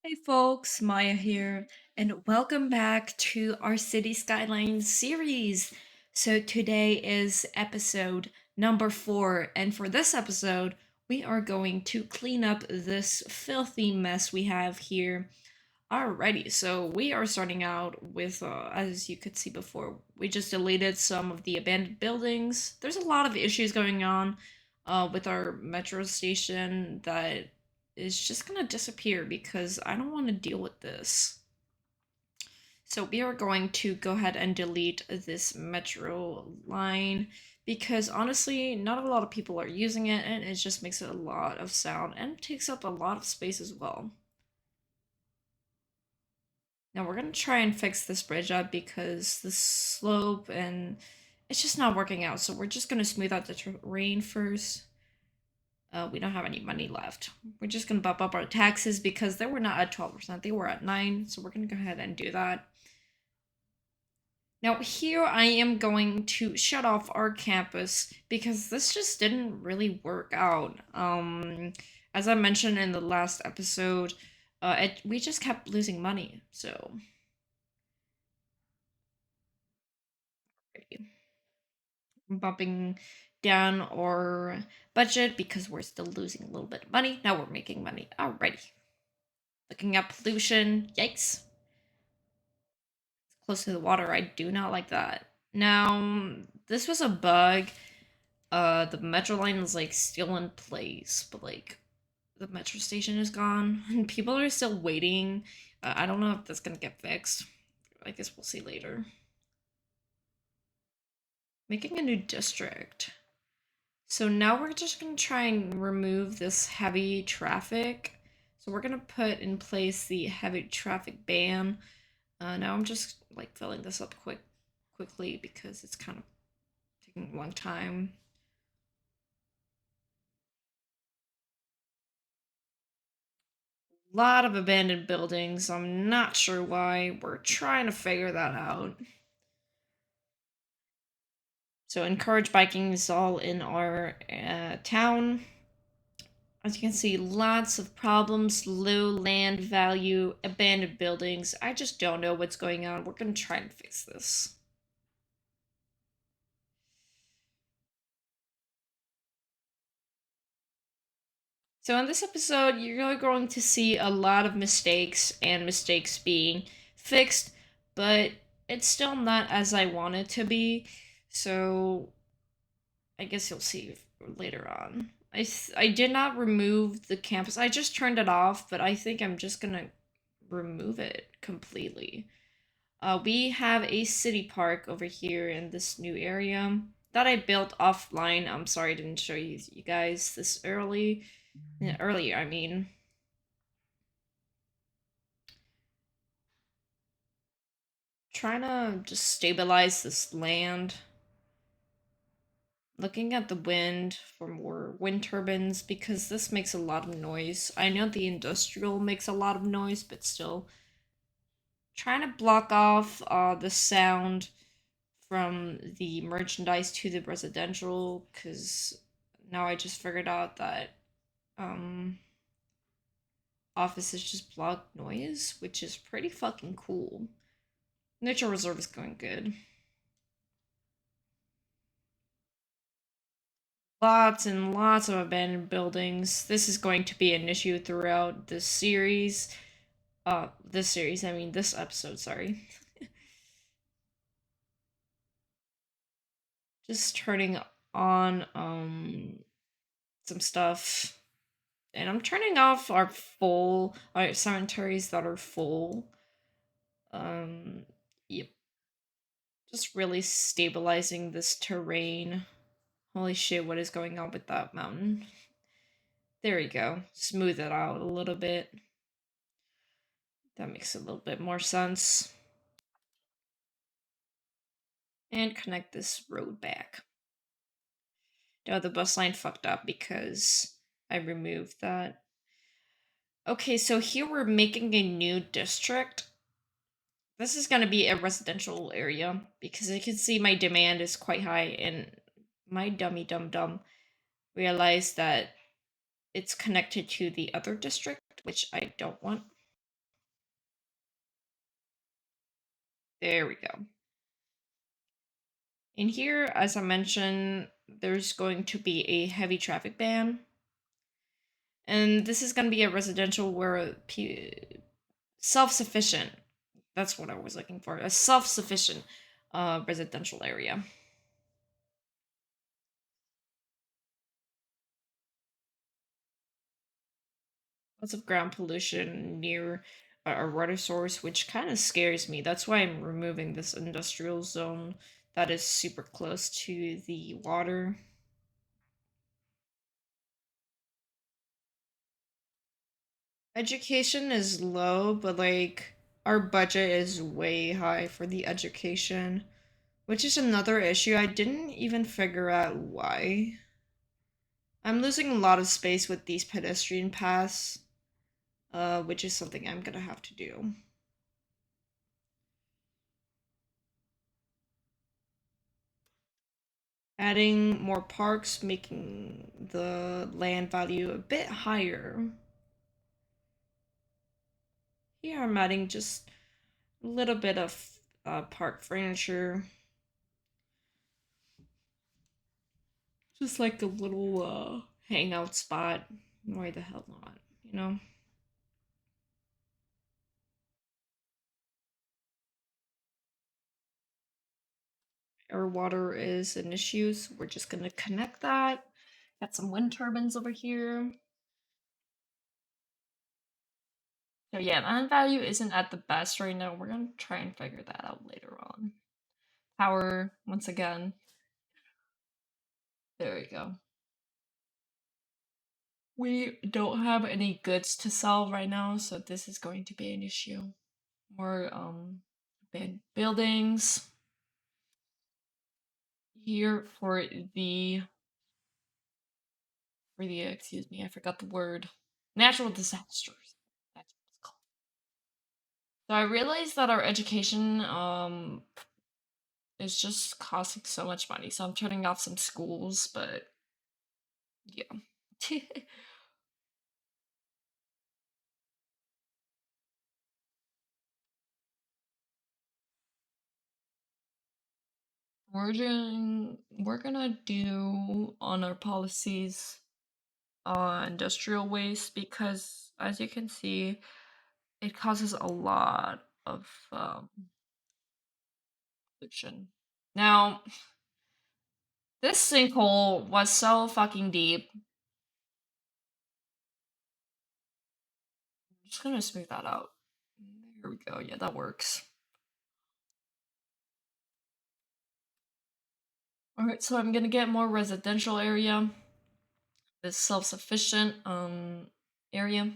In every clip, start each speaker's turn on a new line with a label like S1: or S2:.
S1: Hey folks, Maya here, and welcome back to our City Skylines series. So today is episode number 4, and for this episode, we are going to clean up this filthy mess we have here. Alrighty, so we are starting out with, as you could see before, we just deleted some of the abandoned buildings. There's a lot of issues going on with our metro station that is just gonna disappear because I don't want to deal with this. So we are going to go ahead and delete this metro line because honestly, not a lot of people are using it and it just makes it a lot of sound and takes up a lot of space as well. Now we're gonna try and fix this bridge up because the slope and it's just not working out. So we're just gonna smooth out the terrain first. We don't have any money left. We're just gonna bump up our taxes because they were not at 12%, they were at 9. So we're gonna go ahead and do that. Now here I am going to shut off our campus because this just didn't really work out. As I mentioned in the last episode, we just kept losing money. So bumping down our budget because we're still losing a little bit of money. Now we're making money. Alrighty. Looking at pollution. Yikes. It's close to the water. I do not like that. Now, this was a bug. The metro line is like still in place, but like the metro station is gone and people are still waiting. I don't know if that's gonna get fixed. I guess we'll see later. Making a new district. So now we're just going to try and remove this heavy traffic. So we're going to put in place the heavy traffic ban. Now I'm just like filling this up quickly because it's kind of taking a long time. A lot of abandoned buildings. I'm not sure why. We're trying to figure that out. So encourage biking is all in our town. As you can see, lots of problems, low land value, abandoned buildings. I just don't know what's going on. We're going to try and fix this. So in this episode, you're going to see a lot of mistakes and mistakes being fixed, but it's still not as I want it to be. So I guess you'll see later on. I did not remove the campus. I just turned it off, but I think I'm just going to remove it completely. We have a city park over here in this new area that I built offline. I'm sorry I didn't show you guys this early. Yeah, earlier, I mean. Trying to just stabilize this land. Looking at the wind for more wind turbines because this makes a lot of noise. I know the industrial makes a lot of noise, but still. Trying to block off the sound from the merchandise to the residential because now I just figured out that um offices just block noise, which is pretty fucking cool. Nature reserve is going good. Lots and lots of abandoned buildings. This is going to be an issue throughout this series. I mean this episode, sorry. Just turning on some stuff. And I'm turning off our cemeteries that are full. Um, yep. Just really stabilizing this terrain. Holy shit, what is going on with that mountain? There we go. Smooth it out a little bit. That makes a little bit more sense. And connect this road back. Now the bus line fucked up because I removed that. Okay, so here we're making a new district. This is going to be a residential area because you can see my demand is quite high and my dummy dum dum realized that it's connected to the other district, which I don't want. There we go. In here, as I mentioned, there's going to be a heavy traffic ban. And this is going to be a residential where self sufficient. That's what I was looking for. A self sufficient residential area. Lots of ground pollution near a water source, which kind of scares me. That's why I'm removing this industrial zone that is super close to the water. Education is low, but like our budget is way high for the education, which is another issue. I didn't even figure out why. I'm losing a lot of space with these pedestrian paths, which is something I'm gonna have to do. Adding more parks, making the land value a bit higher. Here I'm adding just a little bit of park furniture. Just like a little hangout spot. Why the hell not? You know? Our water is an issue, so we're just gonna connect that. Got some wind turbines over here. So yeah, land value isn't at the best right now. We're gonna try and figure that out later on. Power, once again. There we go. We don't have any goods to sell right now, so this is going to be an issue. More big buildings here for the excuse me, I forgot the word. Natural disasters. That's what it's called. So I realized that our education is just costing so much money. So I'm turning off some schools, but yeah. We're gonna do on our policies industrial waste because as you can see it causes a lot of pollution. Now this sinkhole was so fucking deep. I'm just gonna smooth that out. Here we go. Yeah, that works. Alright, so I'm gonna get more residential area. This self-sufficient area.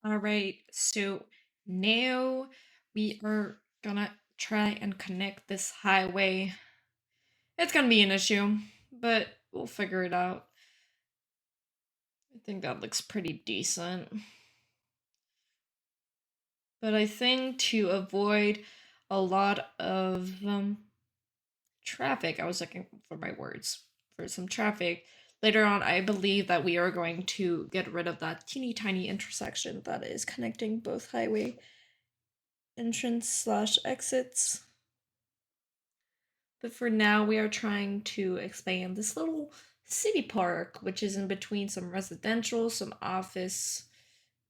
S1: Alright, so now we are gonna try and connect this highway. It's gonna be an issue, but we'll figure it out. I think that looks pretty decent. But I think to avoid a lot of traffic, I was looking for my words for some traffic. Later on, I believe that we are going to get rid of that teeny tiny intersection that is connecting both highway entrance slash exits. But for now, we are trying to expand this little city park, which is in between some residential, some office.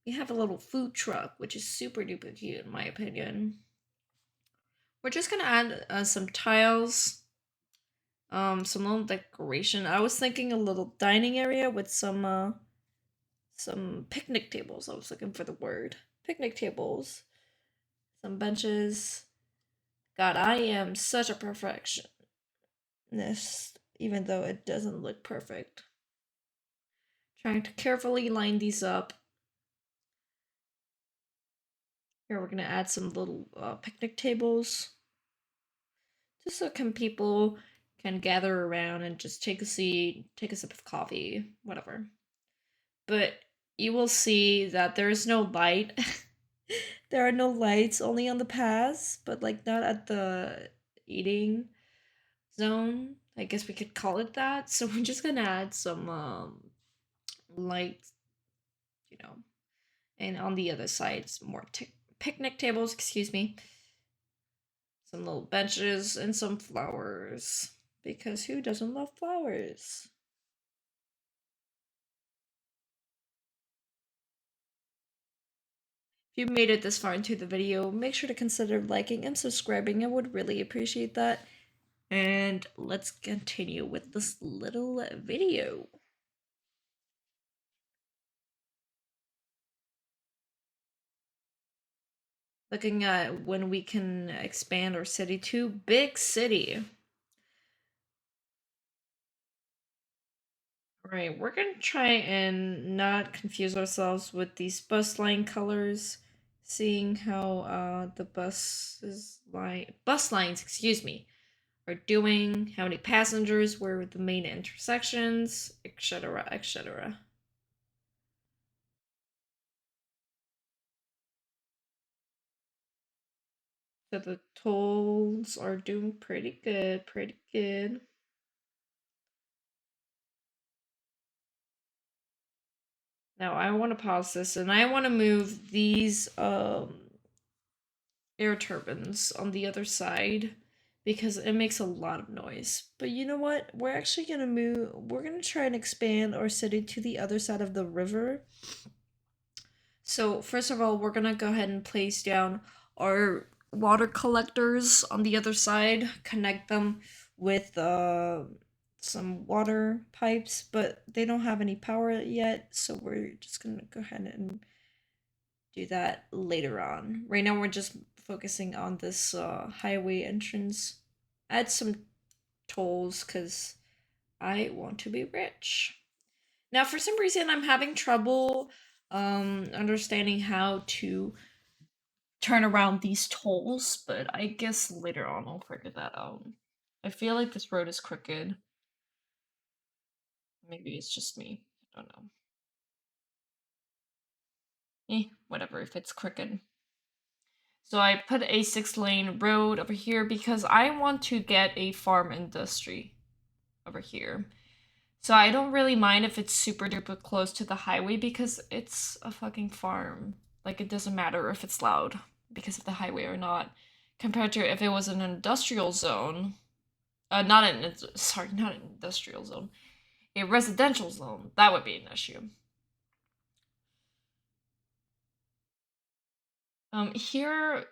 S1: We have a little food truck, which is super duper cute in my opinion. We're just gonna add some tiles, some little decoration. I was thinking a little dining area with some picnic tables. I was looking for the word picnic tables, some benches. God, I am such a perfectionist, even though it doesn't look perfect. Trying to carefully line these up. Here we're gonna add some little picnic tables, just so people can gather around and just take a seat, take a sip of coffee, whatever. But you will see that there is no light. There are no lights, only on the paths, but like not at the eating zone. I guess we could call it that. So we're just gonna add some lights, you know, and on the other side, some more picnic tables. Excuse me, some little benches and some flowers. Because who doesn't love flowers? If you made it this far into the video, make sure to consider liking and subscribing. I would really appreciate that. And let's continue with this little video. Looking at when we can expand our city to big city. Alright, we're gonna try and not confuse ourselves with these bus line colors. Seeing how the bus lines, excuse me, are doing, how many passengers, where the main intersections, etc., etc. So the tolls are doing pretty good, pretty good. Now I want to pause this and I want to move these air turbines on the other side because it makes a lot of noise. But you know what? We're actually going to we're going to try and expand our city to the other side of the river. So, first of all, we're going to go ahead and place down our water collectors on the other side, connect them with some water pipes, but they don't have any power yet, so we're just going to go ahead and do that later on. Right now, we're just focusing on this highway entrance. Add some tolls because I want to be rich. Now, for some reason, I'm having trouble understanding how to turn around these tolls, but I guess later on I'll figure that out. I feel like this road is crooked. Maybe it's just me. I don't know. Whatever if it's crooked. So I put a 6-lane road over here because I want to get a farm industry over here. So I don't really mind if it's super duper close to the highway because it's a fucking farm. Like it doesn't matter if it's loud because of the highway or not. Compared to if it was an industrial zone. Not an industrial zone. A residential zone. That would be an issue. Here,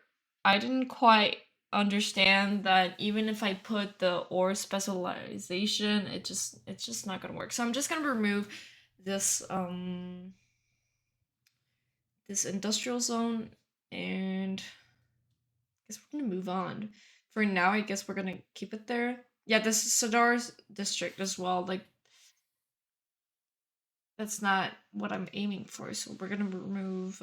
S1: I didn't quite understand that even if I put the ore specialization, it's just not gonna work. So I'm just gonna remove this this industrial zone and I guess we're gonna move on. For now, I guess we're gonna keep it there. Yeah, this is Sadar's district as well. Like that's not what I'm aiming for, so we're gonna remove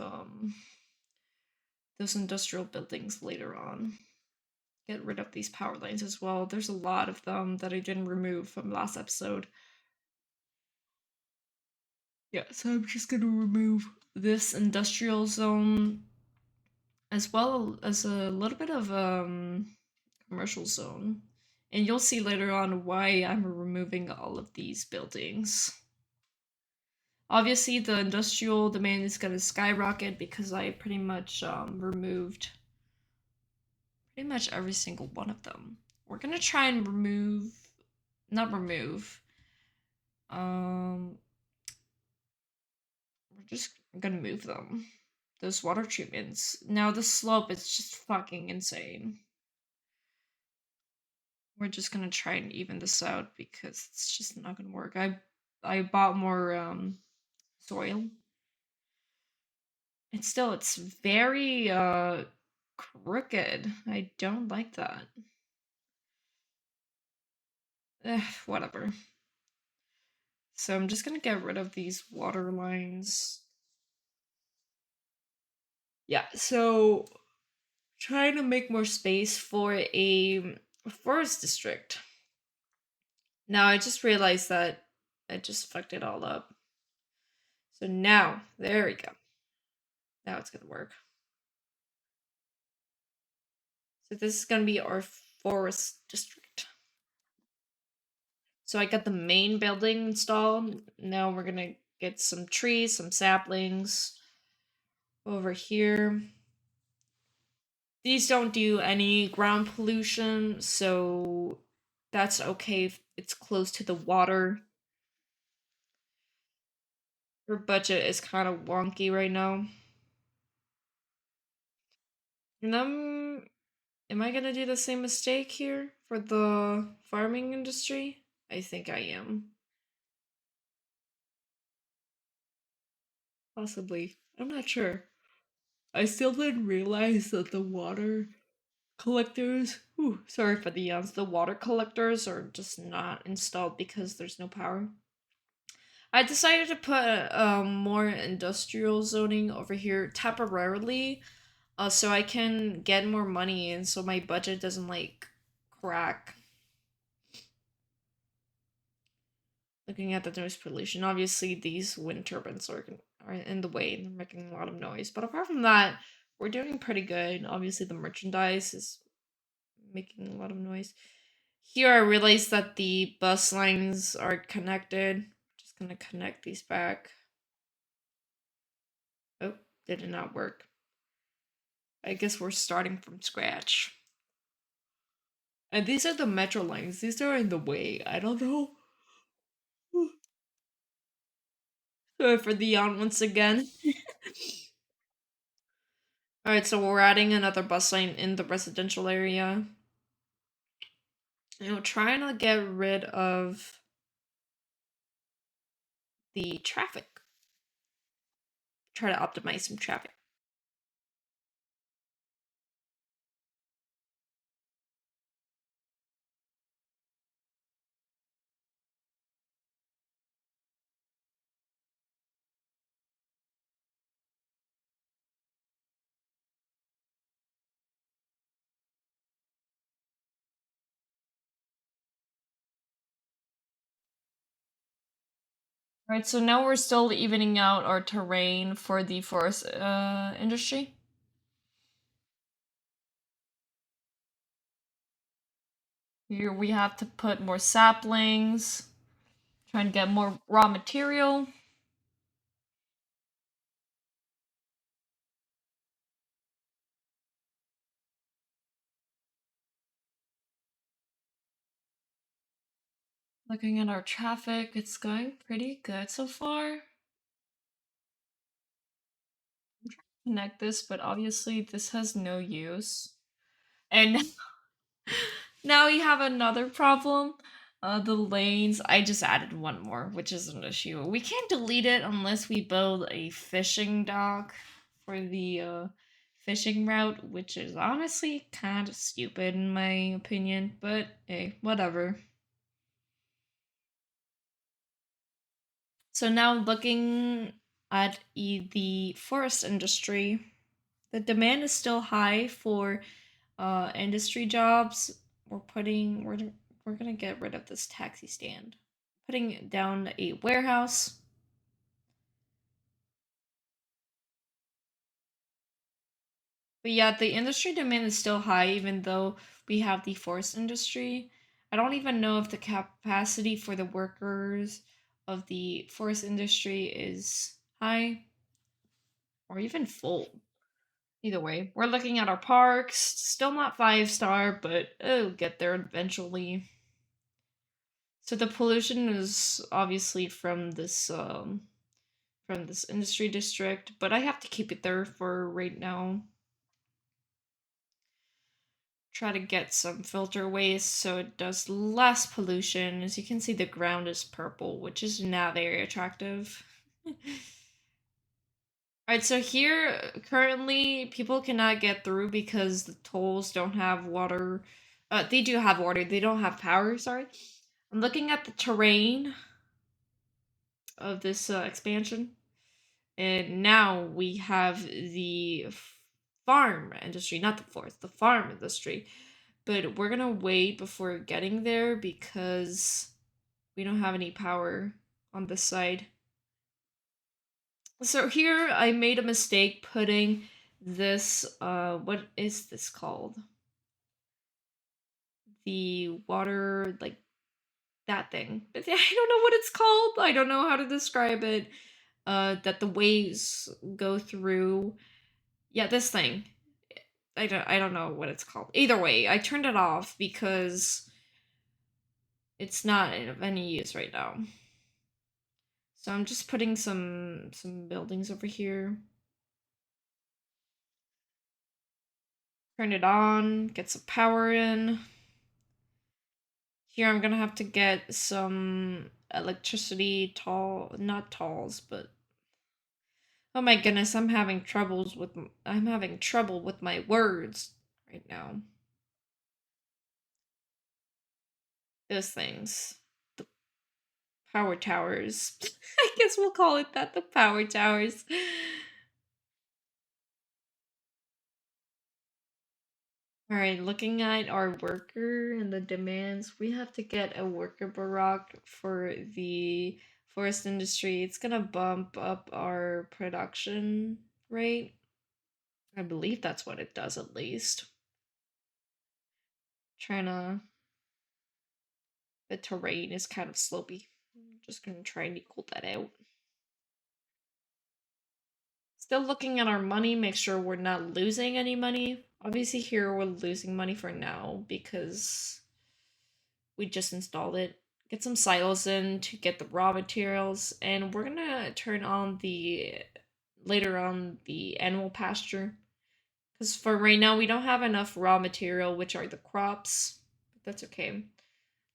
S1: those industrial buildings later on. Get rid of these power lines as well. There's a lot of them that I didn't remove from last episode. Yeah, so I'm just gonna remove this industrial zone as well as a little bit of commercial zone. And you'll see later on why I'm removing all of these buildings. Obviously, the industrial demand is going to skyrocket because I pretty much removed pretty much every single one of them. We're going to try and not remove, we're just going to move them. Those water treatments. Now, the slope is just fucking insane. We're just gonna try and even this out because it's just not gonna work. I bought more soil. And still it's very crooked. I don't like that. Whatever. So I'm just gonna get rid of these water lines. Yeah, so trying to make more space for a forest district. Now I just realized that I just fucked it all up. So now, there we go. Now it's gonna work. So this is gonna be our forest district. So I got the main building installed. Now we're gonna get some trees, some saplings over here. These don't do any ground pollution, so that's okay if it's close to the water. Your budget is kind of wonky right now. And am I gonna do the same mistake here for the farming industry? I think I am. Possibly. I'm not sure. I still didn't realize that the water collectors, sorry for the yawns, the water collectors are just not installed because there's no power. I decided to put more industrial zoning over here temporarily, so I can get more money and so my budget doesn't like crack. Looking at the noise pollution, obviously these wind turbines are in the way and they're making a lot of noise. But apart from that, we're doing pretty good. Obviously, the merchandise is making a lot of noise. Here, I realized that the bus lines are connected. Just gonna connect these back. Oh, did not work. I guess we're starting from scratch. And these are the metro lines. These are in the way. I don't know. Sorry for the yawn once again. Alright, so we're adding another bus lane in the residential area. Trying to get rid of the traffic. Try to optimize some traffic. Alright, so now we're still evening out our terrain for the forest industry. Here we have to put more saplings, trying to get more raw material. Looking at our traffic, it's going pretty good so far. I'm trying to connect this, but obviously this has no use. And now we have another problem. The lanes, I just added one more, which is an issue. We can't delete it unless we build a fishing dock for the fishing route, which is honestly kind of stupid in my opinion, but hey, whatever. So now looking at the forest industry, the demand is still high for industry jobs. We're gonna get rid of this taxi stand. Putting down a warehouse. But yeah, the industry demand is still high, even though we have the forest industry. I don't even know if the capacity for the workers of the forest industry is high or even full. Either way, we're looking at our parks. Still not 5-star, but it'll get there eventually. So the pollution is obviously from this industry district, but I have to keep it there for right now. Try to get some filter waste so it does less pollution. As you can see, the ground is purple, which is not very attractive. Alright, so here, currently, people cannot get through because the tolls don't have water. They do have water, they don't have power, sorry. I'm looking at the terrain of this expansion. And now we have the farm industry, not the forest, the farm industry. But we're gonna wait before getting there because we don't have any power on this side. So here I made a mistake putting this what is this called? The water like that thing. I don't know what it's called. I don't know how to describe it. That the waves go through. Yeah, this thing. I don't know what it's called. Either way, I turned it off because it's not of any use right now. So I'm just putting some buildings over here. Turn it on, get some power in. Here I'm gonna have to get some electricity not talls, but oh my goodness, I'm having trouble with my words right now. Those things. The power towers. I guess we'll call it that, the power towers. Alright, looking at our worker and the demands, we have to get a worker barack for the forest industry. It's gonna bump up our production rate. I believe that's what it does at least. Trying to. The terrain is kind of slopey. I'm just gonna try and equal that out. Still looking at our money, make sure we're not losing any money. Obviously here we're losing money for now because we just installed it. Get some silos in to get the raw materials, and we're gonna turn on later on the animal pasture. Because for right now we don't have enough raw material, which are the crops. But that's okay.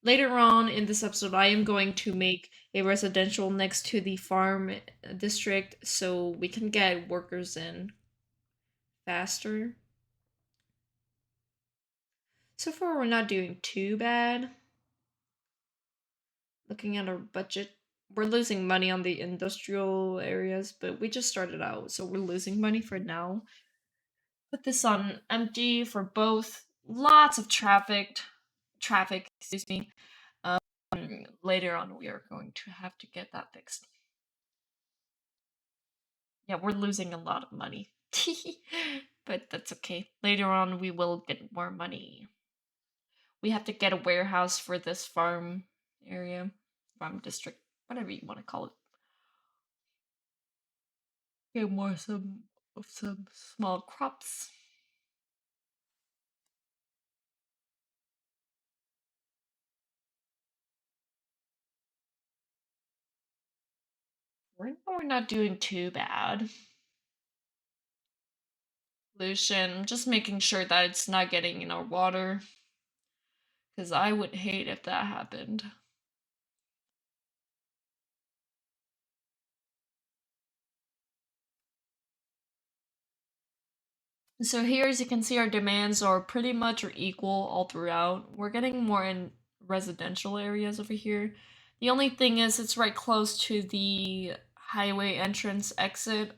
S1: Later on in this episode, I am going to make a residential next to the farm district so we can get workers in faster. So far, we're not doing too bad. Looking at our budget, we're losing money on the industrial areas, but we just started out, so we're losing money for now. Put this on empty for both. Lots of traffic, excuse me. Um, Later on, we are going to have to get that fixed. Yeah, we're losing a lot of money. But that's okay. Later on, we will get more money. We have to get a warehouse for this farm district, whatever you want to call it. Get more some small crops. We're not doing too bad. Pollution, just making sure that it's not getting in our water. Because I would hate if that happened. So here, as you can see, our demands are pretty much or equal all throughout. We're getting more in residential areas over here. The only thing is it's right close to the highway entrance exit.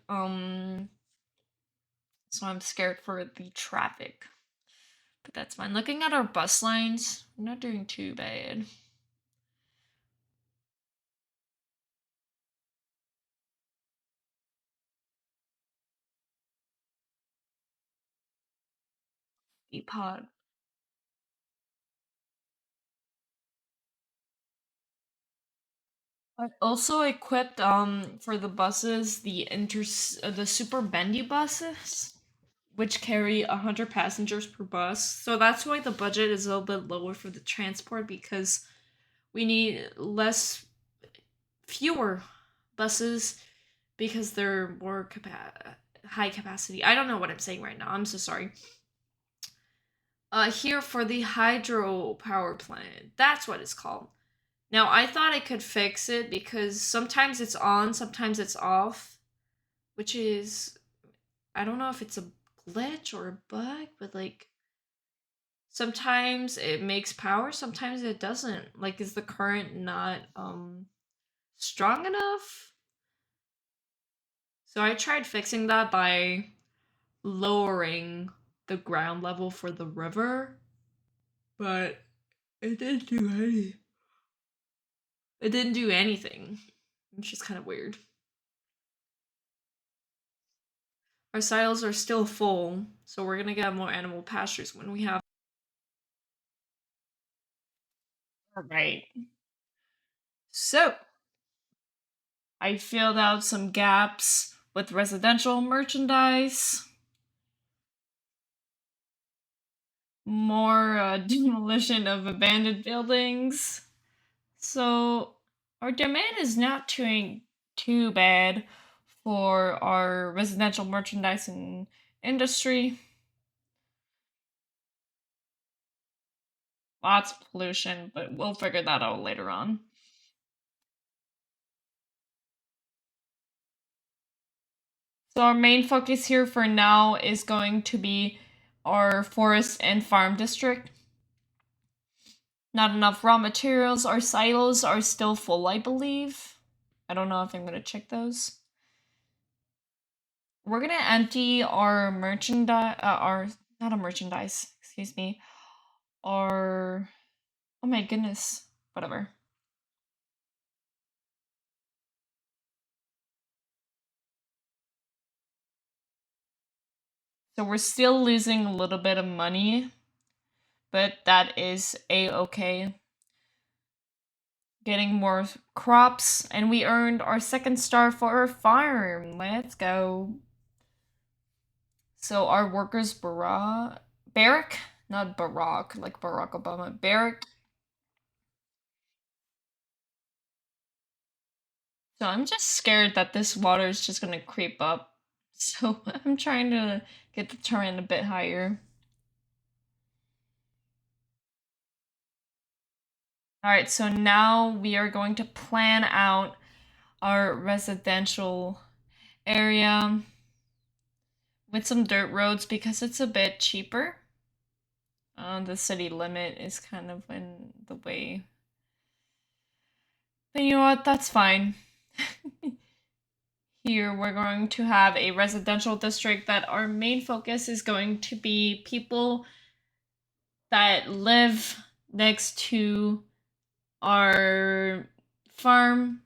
S1: So I'm scared for the traffic. But that's fine. Looking at our bus lines, we're not doing too bad. Depot. I also equipped for the buses the super bendy buses, which carry 100 passengers per bus. So that's why the budget is a little bit lower for the transport because we need fewer buses because they're high capacity. I don't know what I'm saying right now. I'm so sorry. Here for the hydro power plant. That's what it's called. Now, I thought I could fix it because sometimes it's on, sometimes it's off, which is, I don't know if it's a glitch or a bug, but like sometimes it makes power, sometimes it doesn't. Like, is the current not strong enough? So I tried fixing that by lowering the ground level for the river, but it didn't do it didn't do anything. It's just kind of weird. Our silos are still full, so we're gonna get more animal pastures when we have. Alright. So, I filled out some gaps with residential merchandise. More demolition of abandoned buildings. So, our demand is not doing too bad for our residential merchandising industry. Lots of pollution, but we'll figure that out later on. So our main focus here for now is going to be our forest and farm district. Not enough raw materials. Our silos are still full, I believe. I don't know if I'm going to check those. We're going to empty our not a merchandise, excuse me, our, oh my goodness, whatever. So we're still losing a little bit of money, but that is a-okay. Getting more crops, and we earned our second star for our farm. Let's go. So our workers barrack, not Barack, like Barack Obama, barrack. So I'm just scared that this water is just gonna creep up. So I'm trying to get the turn a bit higher. All right, so now we are going to plan out our residential area with some dirt roads because it's a bit cheaper. The city limit is kind of in the way. But you know what? That's fine. Here we're going to have a residential district that our main focus is going to be people that live next to our farm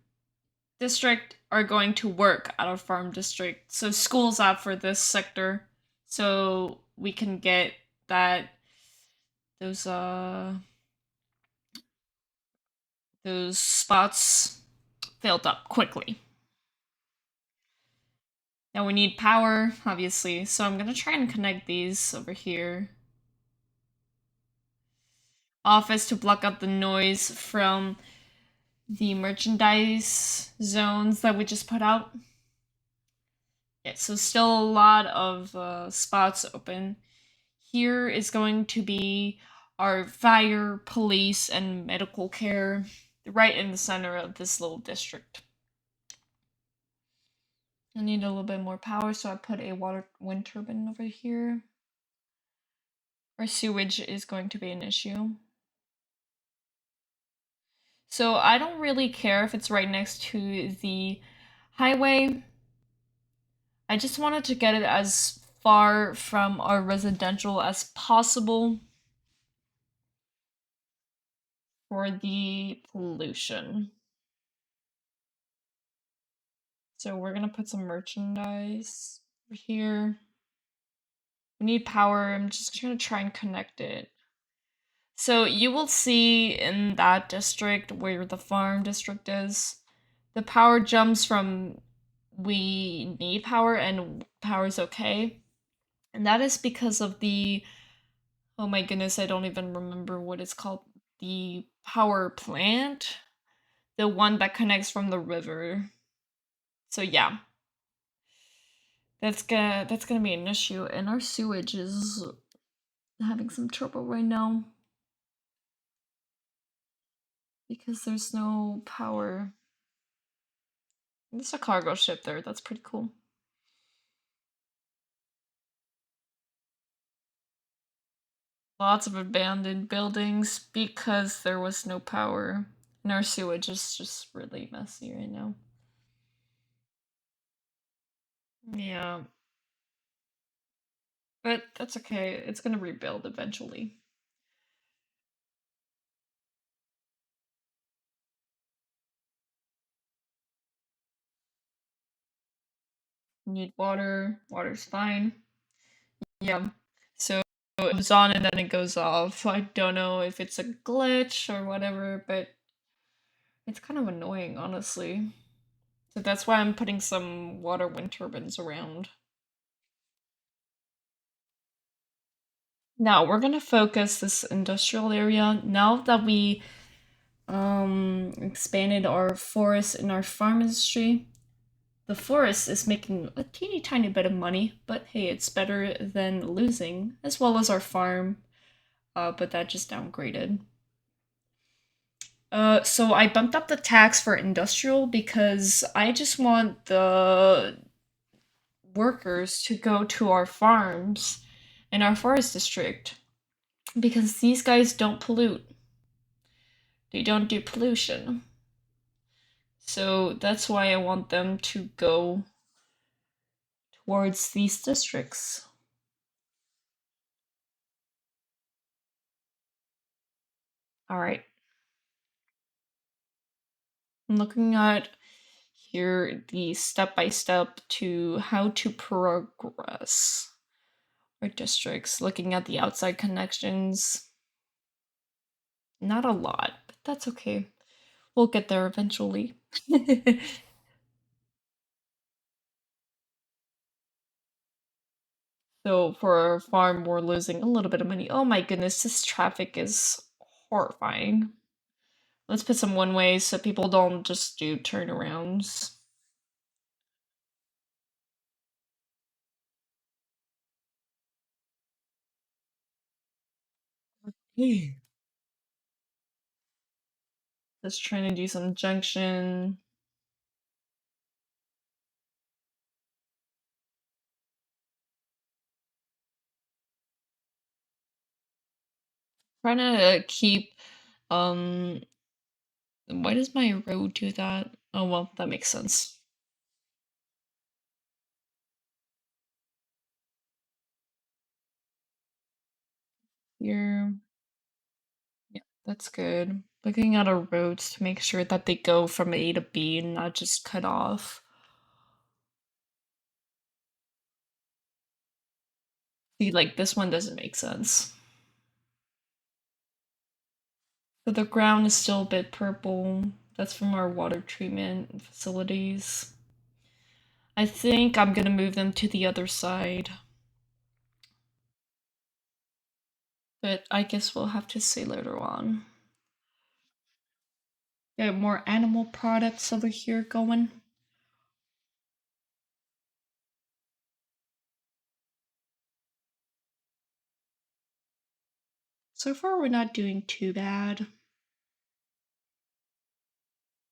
S1: district are going to work at our farm district. So school's out for this sector, so we can get that those spots filled up quickly. Now we need power, obviously, so I'm gonna try and connect these over here. Office to block out the noise from the merchandise zones that we just put out. Yeah, so still a lot of spots open. Here is going to be our fire, police, and medical care right in the center of this little district. I need a little bit more power, so I put a wind turbine over here. Our sewage is going to be an issue. So I don't really care if it's right next to the highway. I just wanted to get it as far from our residential as possible for the pollution. So we're gonna put some merchandise over here. We need power. I'm just gonna try and connect it. So you will see in that district where the farm district is, the power jumps from we need power and power is okay. And that is because of the, oh my goodness, I don't even remember what it's called. The power plant, the one that connects from the river. So yeah, that's gonna be an issue, and our sewage is having some trouble right now because there's no power. There's a cargo ship there. That's pretty cool. Lots of abandoned buildings because there was no power. And our sewage is just really messy right now. Yeah. But that's okay. It's gonna rebuild eventually. Need water. Water's fine. Yeah. So it was on and then it goes off. I don't know if it's a glitch or whatever, but it's kind of annoying, honestly. So that's why I'm putting some water wind turbines around. Now we're gonna focus this industrial area. Now that we expanded our forest and our farm industry, the forest is making a teeny tiny bit of money, but hey, it's better than losing, as well as our farm. But that just downgraded. So I bumped up the tax for industrial because I just want the workers to go to our farms in our forest district because these guys don't pollute. They don't do pollution. So that's why I want them to go towards these districts. All right. I'm looking at here the step by step to how to progress our districts, looking at the outside connections. Not a lot, but that's okay. We'll get there eventually. So for our farm, we're losing a little bit of money. Oh my goodness, this traffic is horrifying. Let's put some one ways so people don't just do turnarounds. Just trying to do some junction. Trying to keep why does my road do that? Oh well, that makes sense. Here. Yeah, that's good. Looking at our roads to make sure that they go from A to B and not just cut off. See, like this one doesn't make sense. But the ground is still a bit purple. That's from our water treatment facilities. I think I'm gonna move them to the other side. But I guess we'll have to see later on. Got more animal products over here going. So far, we're not doing too bad.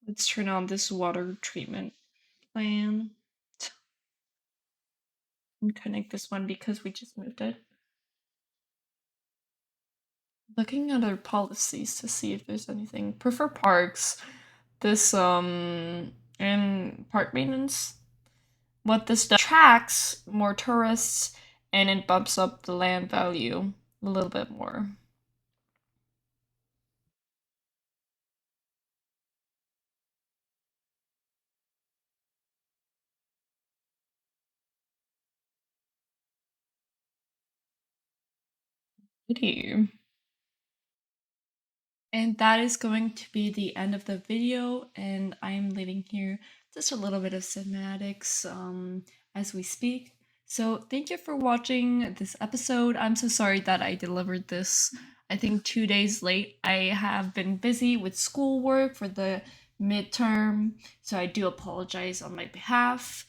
S1: Let's turn on this water treatment plan and connect this one because we just moved it. Looking at our policies to see if there's anything. Prefer parks. This and park maintenance. What this does attracts more tourists and it bumps up the land value a little bit more. Pretty. And that is going to be the end of the video, and I'm leaving here just a little bit of cinematics as we speak. So thank you for watching this episode. I'm so sorry that I delivered this, I think 2 days late. I have been busy with schoolwork for the midterm, so I do apologize on my behalf.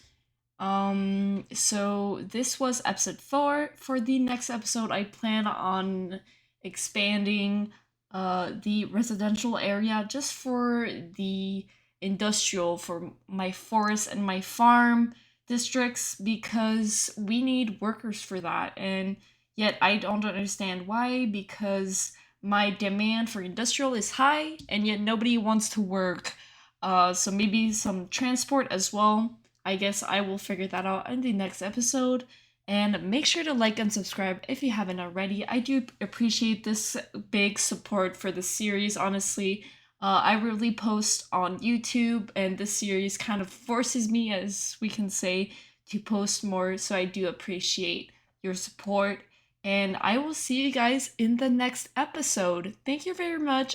S1: So this was episode 4. For the next episode, I plan on expanding the residential area just for the industrial, for my forest and my farm districts, because we need workers for that. And yet I don't understand why, because my demand for industrial is high and yet nobody wants to work. So maybe some transport as well. I guess I will figure that out in the next episode. And make sure to like and subscribe if you haven't already. I do appreciate this big support for the series, honestly. I really post on YouTube, and this series kind of forces me, as we can say, to post more. So I do appreciate your support. And I will see you guys in the next episode. Thank you very much.